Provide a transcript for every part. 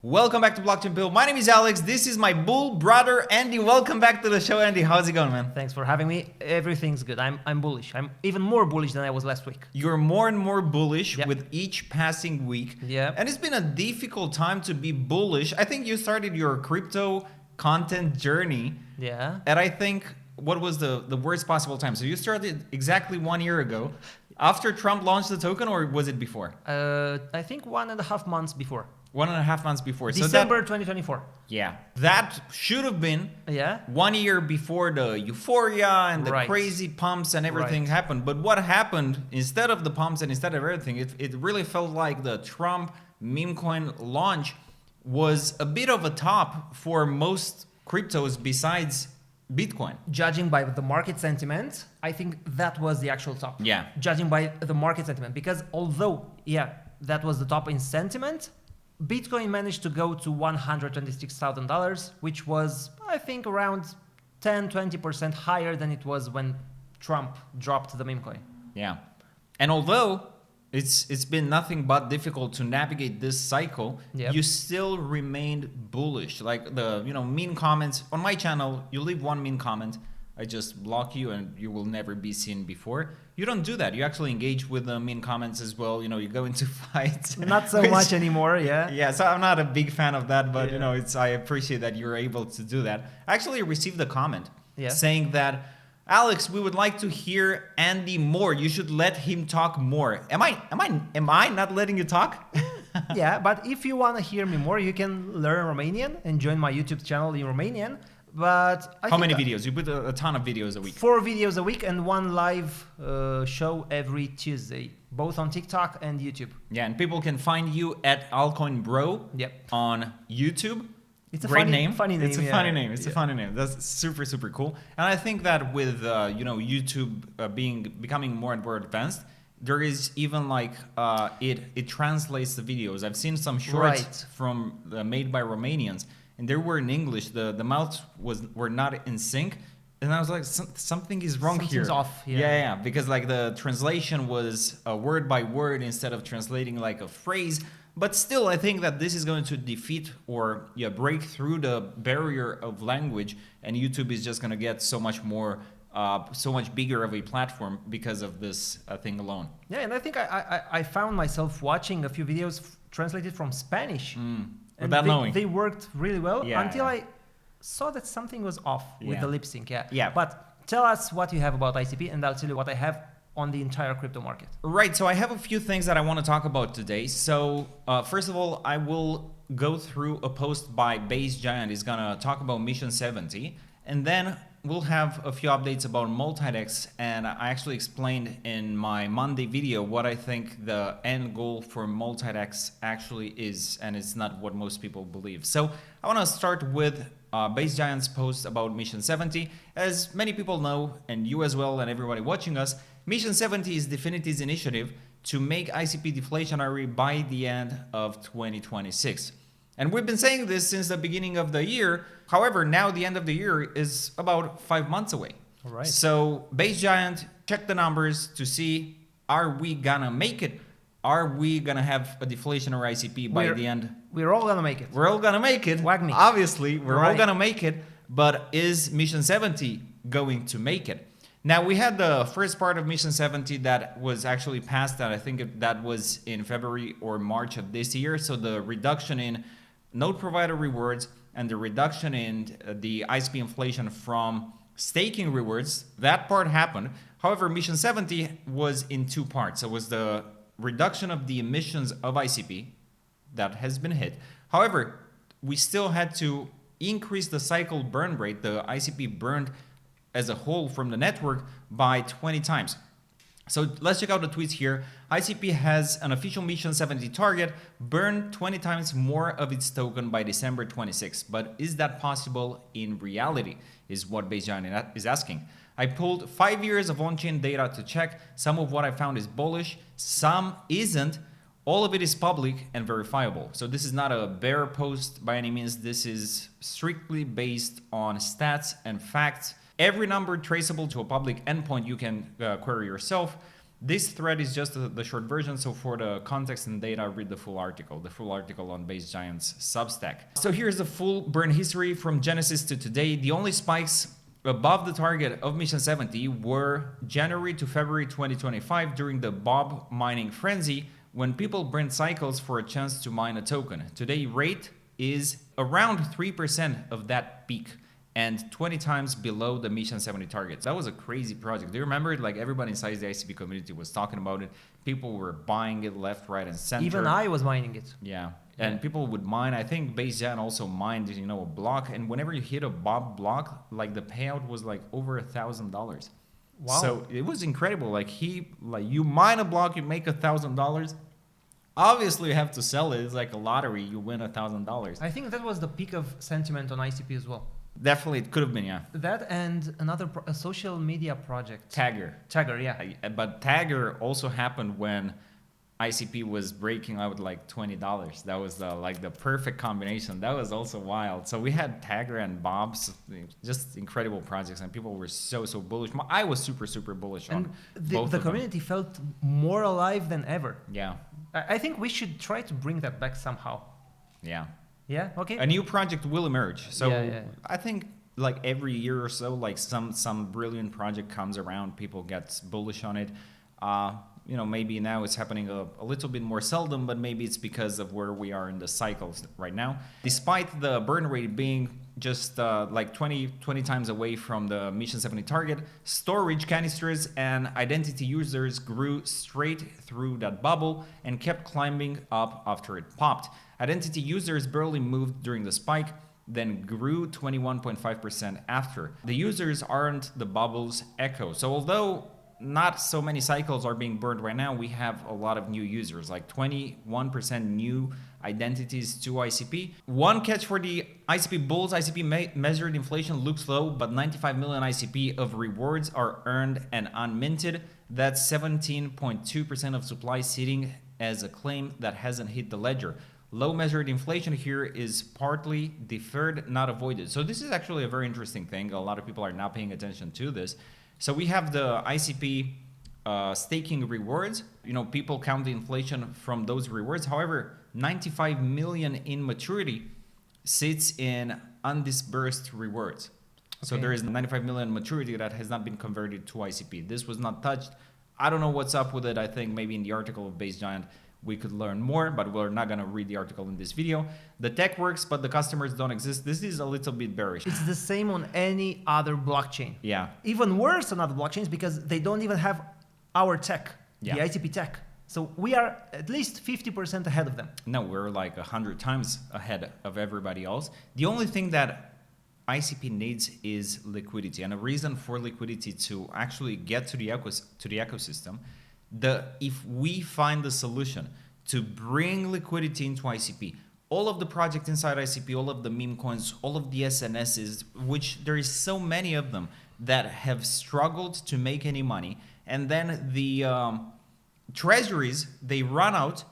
Welcome back to Blockchain Pill. My name is Alex. This is my bull brother, Andy. Welcome back to the show, Andy. How's it going, man? Thanks for having me. Everything's good. I'm bullish. I'm even more bullish than I was last week. You're more and more bullish Yep. with each passing week. Yeah. And it's been a difficult time to be bullish. I think you started your crypto content journey. Yeah. And I think what was the worst possible time? So you started exactly 1 year ago after Trump launched the token, or was it before? I think 1.5 months before. 1.5 months before. December 2024. Yeah. That should have been Yeah. 1 year before the euphoria and the Right. crazy pumps and everything Right. happened. But what happened instead of the pumps and instead of everything, it really felt like the Trump meme coin launch was a bit of a top for most cryptos besides Bitcoin. Judging by the market sentiment, I think that was the actual top. Yeah. Judging by the market sentiment, because although, that was the top in sentiment, Bitcoin managed to go to $126,000, which was, I think, around 10-20% higher than it was when Trump dropped the meme coin. Yeah. And although it's been nothing but difficult to navigate this cycle, Yep. you still remained bullish. Like the mean comments on my channel, you leave one mean comment, I just block you and you will never be seen before. You don't do that. You actually engage with the mean comments as well. You go into fights. Not so Which- much anymore, yeah. Yeah, so I'm not a big fan of that, but Yeah. I appreciate that you're able to do that. I actually received a comment Yeah. saying that, Alex, we would like to hear Andy more. You should let him talk more. Am I not letting you talk? Yeah, but if you want to hear me more, you can learn Romanian and join my YouTube channel in Romanian. But How many videos? You put a ton of videos a week. 4 videos a week and 1 live show every Tuesday, both on TikTok and YouTube. Yeah, and people can find you at Altcoin Bro Yep. on YouTube. It's a Great funny name. funny It's a name, funny yeah. name. It's a Yeah. funny name. That's super, super cool. And I think that with YouTube becoming more and more advanced, there is even like it translates the videos. I've seen some shorts Right. from made by Romanians, and they were in English. The mouths were not in sync, and I was like, something is wrong here. Something's off, yeah. Yeah, because like the translation was word by word instead of translating like a phrase. But still, I think that this is going to defeat or break through the barrier of language, and YouTube is just going to get so much more, so much bigger of a platform because of this thing alone. Yeah, and I think I found myself watching a few videos translated from Spanish. And Without knowing. They worked really well Yeah, until yeah. I saw that something was off with Yeah. the lip sync. Yeah. Yeah. But tell us what you have about ICP, and I'll tell you what I have on the entire crypto market. Right, so I have a few things that I want to talk about today. So first of all, I will go through a post by Base Giant. He's going to talk about Mission 70. And then we'll have a few updates about Multidex. And I actually explained in my Monday video what I think the end goal for Multidex actually is. And it's not what most people believe. So I want to start with Base Giant's post about Mission 70. As many people know, and you as well, and everybody watching us, Mission 70 is Definity's initiative to make ICP deflationary by the end of 2026. And we've been saying this since the beginning of the year. However, now the end of the year is about 5 months away. All right. So Base Giant, check the numbers to see, are we gonna make it? Are we gonna have a deflationary ICP by the end? We're all gonna make it. We're all gonna make it. Wag me. Obviously, we're all Right. gonna make it. But is Mission 70 going to make it? Now, we had the first part of Mission 70 that was actually passed, and I think that was in February or March of this year. So the reduction in node provider rewards and the reduction in the ICP inflation from staking rewards, that part happened. However, Mission 70 was in 2 parts. It was the reduction of the emissions of ICP that has been hit. However, we still had to increase the cycle burn rate, the ICP burned as a whole from the network, by 20 times. So let's check out the tweets here. ICP has an official Mission 70 target, burn 20 times more of its token by December 26. But is that possible in reality, is what Base Giant is asking. I pulled 5 years of on-chain data to check. Some of what I found is bullish, some isn't. All of it is public and verifiable. So this is not a bear post by any means. This is strictly based on stats and facts. Every number traceable to a public endpoint you can query yourself. This thread is just the short version, so for the context and data, read the full article on Base Giant's Substack. So here's the full burn history from Genesis to today. The only spikes above the target of Mission 70 were January to February 2025 during the Bob mining frenzy, when people burned cycles for a chance to mine a token. Today rate is around 3% of that peak, and 20 times below the Mission 70 targets. That was a crazy project. Do you remember it? Like, everybody inside the ICP community was talking about it. People were buying it left, right, and center. Even I was mining it. Yeah. And people would mine. I think Base Giant also mined, a block. And whenever you hit a Bob block, like, the payout was like over $1,000. Wow. So it was incredible. You mine a block, you make $1,000. Obviously, you have to sell it. It's like a lottery. You win $1,000. I think that was the peak of sentiment on ICP as well. Definitely, it could have been, yeah. That and another a social media project. Tagger, yeah. But Tagger also happened when ICP was breaking out like $20. That was the perfect combination. That was also wild. So we had Tagger and Bob's, just incredible projects, and people were so bullish. I was super bullish on both the community felt more alive than ever. Yeah. I think we should try to bring that back somehow. Yeah. Yeah. Okay. A new project will emerge. So yeah. I think like every year or so, like some brilliant project comes around, people get bullish on it. Maybe now it's happening a little bit more seldom, but maybe it's because of where we are in the cycles right now. Despite the burn rate being just 20 times away from the Mission 70 target, storage canisters and identity users grew straight through that bubble and kept climbing up after it popped. Identity users barely moved during the spike, then grew 21.5% after. The users aren't the bubble's echo. So although not so many cycles are being burned right now, we have a lot of new users, like 21% new identities to ICP. One catch for the ICP bulls: ICP measured inflation looks low, but 95 million ICP of rewards are earned and unminted. That's 17.2% of supply sitting as a claim that hasn't hit the ledger. Low measured inflation here is partly deferred, not avoided. So this is actually a very interesting thing. A lot of people are now paying attention to this. So we have the ICP staking rewards. People count the inflation from those rewards. However, 95 million in maturity sits in undisbursed rewards. Okay. So there is 95 million maturity that has not been converted to ICP. This was not touched. I don't know what's up with it. I think maybe in the article of Base Giant we could learn more, but we're not going to read the article in this video. The tech works, but the customers don't exist. This is a little bit bearish. It's the same on any other blockchain. Yeah. Even worse on other blockchains because they don't even have our tech, the ICP tech. So we are at least 50% ahead of them. No, we're like 100 times ahead of everybody else. The only thing that ICP needs is liquidity, and a reason for liquidity to actually get to the ecosystem. If we find the solution to bring liquidity into ICP, all of the projects inside ICP, all of the meme coins, all of the SNSs, which there is so many of them that have struggled to make any money, and then the treasuries, they run out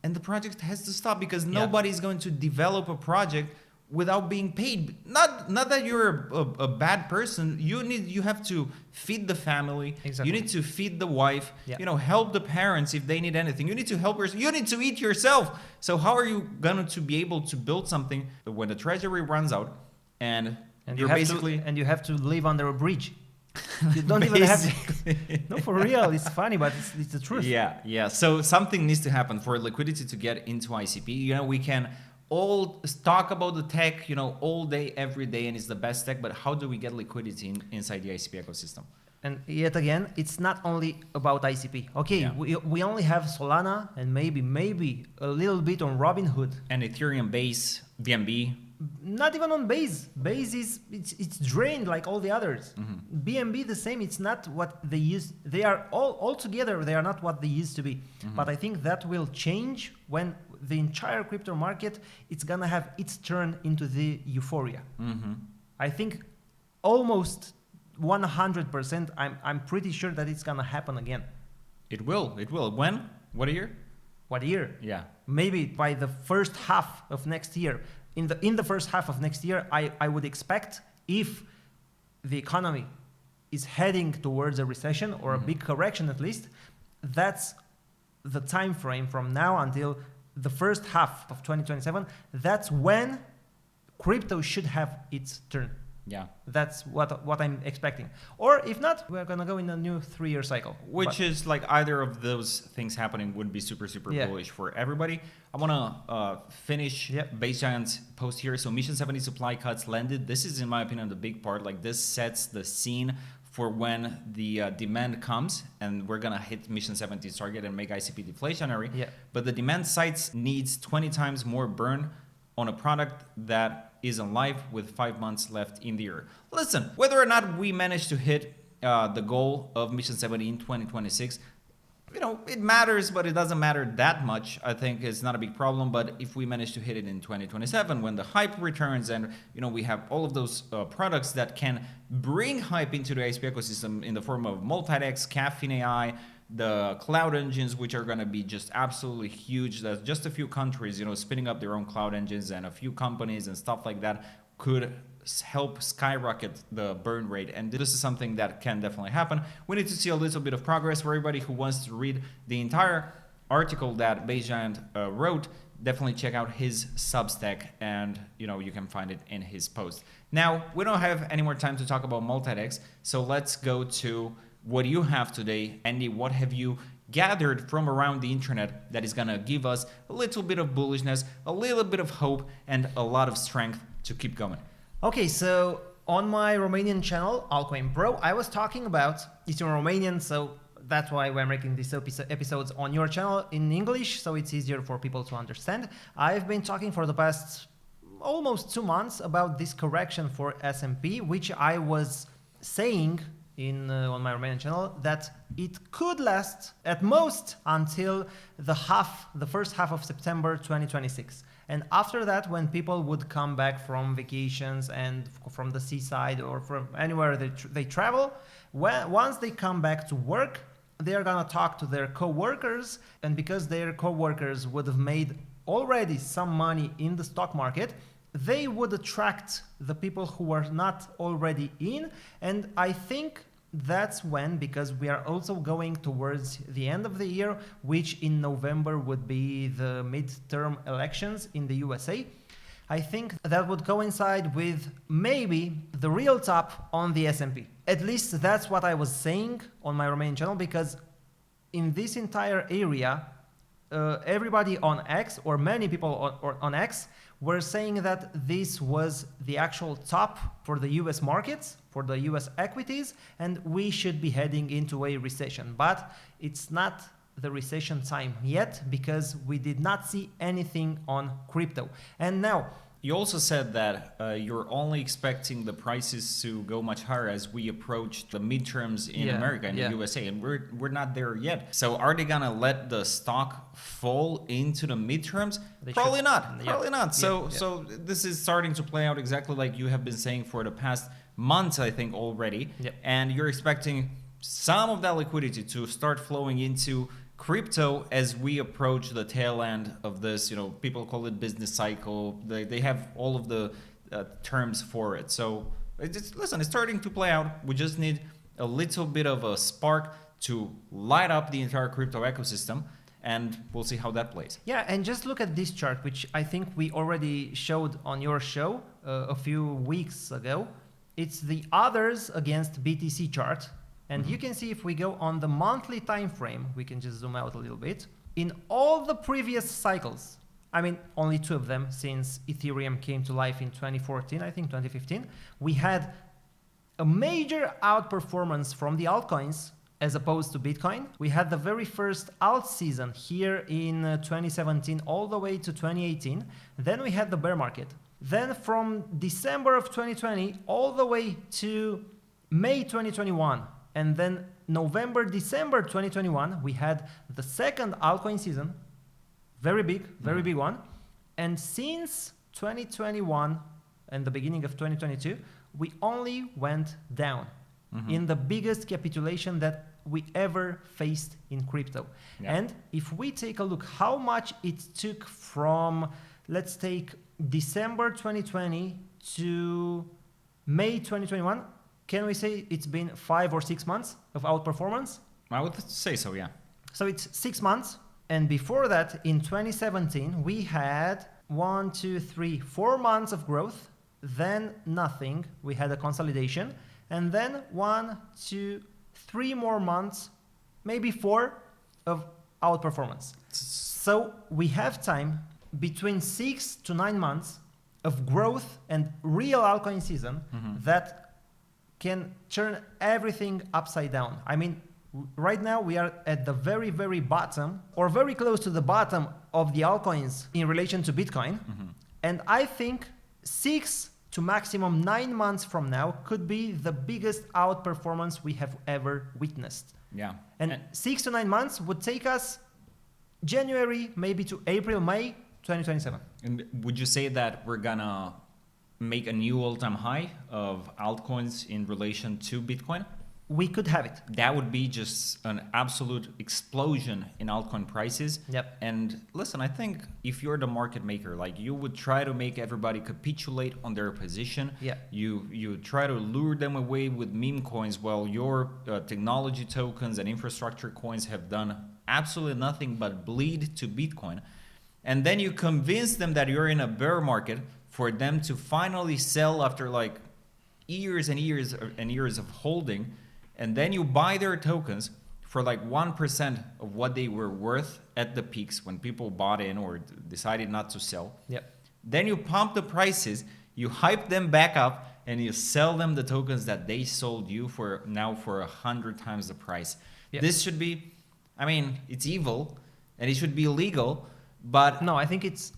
and the project has to stop because nobody's going to develop a project without being paid. Not that you're a bad person. You have to feed the family. Exactly. You need to feed the wife. Yeah. Help the parents if they need anything. You need to help yourself. You need to eat yourself. So how are you going to be able to build something when the treasury runs out and you have to live under a bridge? You don't even have to. No, for real. It's funny, but it's the truth. Yeah. So something needs to happen for liquidity to get into ICP. We can all talk about the tech, all day, every day, and it's the best tech, but how do we get liquidity inside the ICP ecosystem? And yet again, it's not only about ICP. Okay, we only have Solana and maybe a little bit on Robinhood. And Ethereum Base, BNB. Not even on Base. Base it's drained like all the others. Mm-hmm. BNB the same. It's not what they used. They are all together. They are not what they used to be. Mm-hmm. But I think that will change when the entire crypto market, it's gonna have its turn into the euphoria. Mm-hmm. I think almost 100%. I'm pretty sure that it's gonna happen again. It will. When? What year? What year? Yeah. Maybe by the first half of next year. In the first half of next year, I would expect, if the economy is heading towards a recession or a big correction at least, that's the time frame from now until the first half of 2027. That's when crypto should have its turn. Yeah. That's what I'm expecting. Or if not, we're gonna go in a new 3-year cycle. Which is like either of those things happening would be super bullish for everybody. I want to finish Base Giant's post here. So Mission 70 supply cuts landed. This is, in my opinion, the big part. Like this sets the scene for when the demand comes, and we're gonna hit Mission 70's target and make ICP deflationary. Yeah. But the demand sides needs 20 times more burn on a product that is alive with 5 months left in the year. Listen, whether or not we manage to hit the goal of Mission 70 in 2026, it matters, but it doesn't matter that much. I think it's not a big problem. But if we manage to hit it in 2027, when the hype returns and we have all of those products that can bring hype into the ICP ecosystem in the form of MultiX, Caffeine AI, the cloud engines, which are going to be just absolutely huge. There's just a few countries, spinning up their own cloud engines, and a few companies and stuff like that could help skyrocket the burn rate. And this is something that can definitely happen. We need to see a little bit of progress. For everybody who wants to read the entire article that Base Giant wrote, definitely check out his Substack, and you can find it in his post. Now, we don't have any more time to talk about MultiX, so let's go to what you have today. Andy, what have you gathered from around the internet that is going to give us a little bit of bullishness, a little bit of hope, and a lot of strength to keep going? Okay, so on my Romanian channel, Altcoin Bro, I was talking about, it's in Romanian, so that's why we're making these episodes on your channel in English, so it's easier for people to understand. I've been talking for the past almost 2 months about this correction for S&P, which I was saying on my Romanian channel that it could last at most until the first half of September 2026. And after that, when people would come back from vacations and from the seaside or from anywhere they travel, once they come back to work, they are gonna talk to their co-workers, and because their co-workers would have made already some money in the stock market, they would attract the people who were not already in. And I think that's when, because we are also going towards the end of the year, which in November would be the midterm elections in the USA, I think that would coincide with maybe the real top on the S&P. At least that's what I was saying on my Romanian channel, because in this entire area, everybody on X, or many people on X, were saying that this was the actual top for the US markets, for the US equities, and we should be heading into a recession. But it's not the recession time yet, because we did not see anything on crypto. And now, you also said that you're only expecting the prices to go much higher as we approach the midterms in America and the USA, and we're not there yet. So are they gonna let the stock fall into the midterms? Probably not. Probably not. So this is starting to play out exactly like you have been saying for the past months, I think, already. And you're expecting some of that liquidity to start flowing into crypto as we approach the tail end of this. People call it business cycle. They have all of the terms for it. So it's starting to play out. We just need a little bit of a spark to light up the entire crypto ecosystem, and we'll see how that plays. Yeah, and just look at this chart, which I think we already showed on your show a few weeks ago. It's the others against BTC chart. And you can see, if we go on the monthly time frame, we can just zoom out a little bit. In all the previous cycles, I mean, only 2 of them since Ethereum came to life in 2014, I think 2015, we had a major outperformance from the altcoins as opposed to Bitcoin. We had the very first alt season here in 2017 all the way to 2018. Then we had the bear market. Then from December of 2020 all the way to May 2021, and then November, December 2021, we had the second altcoin season, very big one. And since 2021 and the beginning of 2022, we only went down in the biggest capitulation that we ever faced in crypto. And if we take a look how much it took from, let's take December 2020 to May 2021, can we say it's been 5 or 6 months of outperformance? I would say so, yeah. So it's 6 months. And before that, in 2017, we had 4 months of growth, then nothing. We had a consolidation, and then 1, 2, 3 more months, maybe 4 of outperformance. So we have time between 6 to 9 months of growth and real altcoin season that can turn everything upside down. I mean, right now we are at the very, very bottom, or very close to the bottom of the altcoins in relation to Bitcoin. And I think 6 to maximum 9 months from now could be the biggest outperformance we have ever witnessed. Yeah. And 6 to 9 months would take us January, maybe to April, May 2027. And would you say that we're gonna make a new all-time high of altcoins in relation to Bitcoin? We could have it. That would be just an absolute explosion in altcoin prices. Yep. And listen, I think if you're the market maker, like you would try to make everybody capitulate on their position. Yeah. You try to lure them away with meme coins while your technology tokens and infrastructure coins have done absolutely nothing but bleed to Bitcoin. And then you convince them that you're in a bear market for them to finally sell after like years and years and years of holding. And then you buy their tokens for like 1% of what they were worth at the peaks when people bought in or decided not to sell. Yep. Then you pump the prices, you hype them back up, and you sell them the tokens that they sold you for now for 100 times the price. Yep. This should be, I mean, it's evil and it should be illegal, but no, I think it's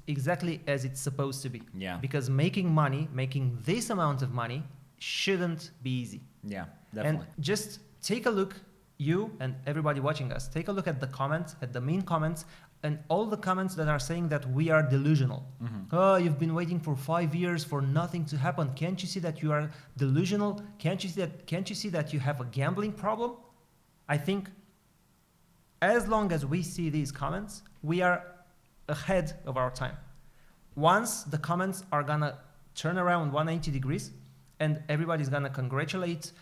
exactly as it's supposed to be. Yeah. Because making money, making this amount of money shouldn't be easy. yeah, definitely. And just take a look, you and everybody watching us, take a look at the comments, at the mean comments, and all the comments that are saying that we are delusional. Oh, you've been waiting for 5 years for nothing to happen. Can't you see that you are delusional? Can't you see that you have a gambling problem? I think as long as we see these comments, we are ahead of our time. Once the comments are gonna turn around 180 degrees, and everybody's gonna congratulate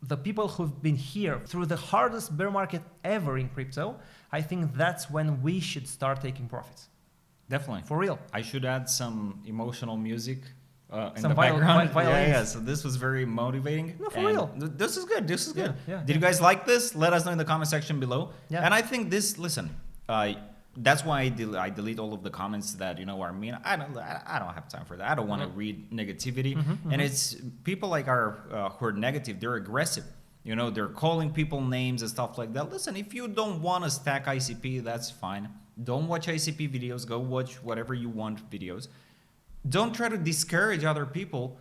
the people who've been here through the hardest bear market ever in crypto, I think that's when we should start taking profits. Definitely. For real. I should add some emotional music in Some the background. violins. Yeah. So this was very motivating. No, for And real. This is good. This is good. Yeah, Did you guys like this? Let us know in the comment section below. Yeah. And I think this, listen, that's why I delete all of the comments that, you know, are mean. I don't have time for that. I don't want to read negativity. And it's people like who are negative, they're aggressive. You know, they're calling people names and stuff like that. Listen, if you don't want to stack ICP, that's fine. Don't watch ICP videos. Go watch whatever you want videos. Don't try to discourage other people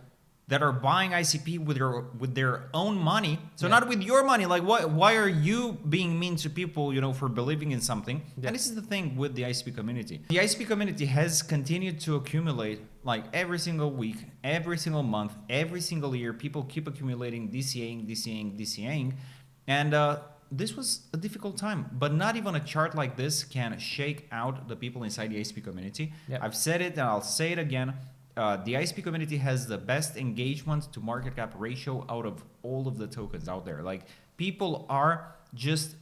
that are buying ICP with their own money. So not with your money. Like, why are you being mean to people, you know, for believing in something? And this is the thing with the ICP community. The ICP community has continued to accumulate like every single week, every single month, every single year. People keep accumulating, DCAing. And this was a difficult time, but not even a chart like this can shake out the people inside the ICP community. I've said it and I'll say it again. The ICP community has the best engagement to market cap ratio out of all of the tokens out there. Like, people are just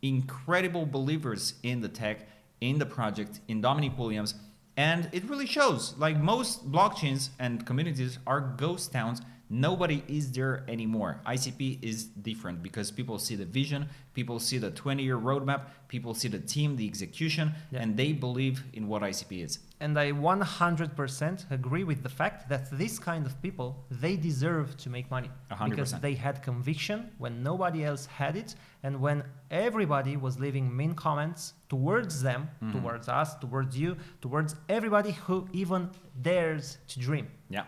incredible believers in the tech, in the project, in Dominic Williams, and it really shows. Like, most blockchains and communities are ghost towns. Nobody is there anymore. ICP is different because people see the vision, people see the 20-year roadmap, people see the team, the execution, and they believe in what ICP is. And I 100% agree with the fact that this kind of people, they deserve to make money. 100%. Because they had conviction when nobody else had it, and when everybody was leaving mean comments towards them, towards us, towards you, towards everybody who even dares to dream. Yeah,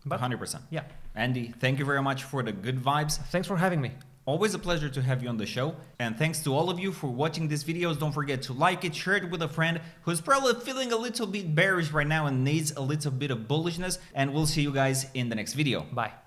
But 100%. yeah. Andy, thank you very much for the good vibes. Thanks for having me. Always a pleasure to have you on the show. And thanks to all of you for watching these videos. Don't forget to like it, share it with a friend who's probably feeling a little bit bearish right now and needs a little bit of bullishness. And we'll see you guys in the next video. Bye.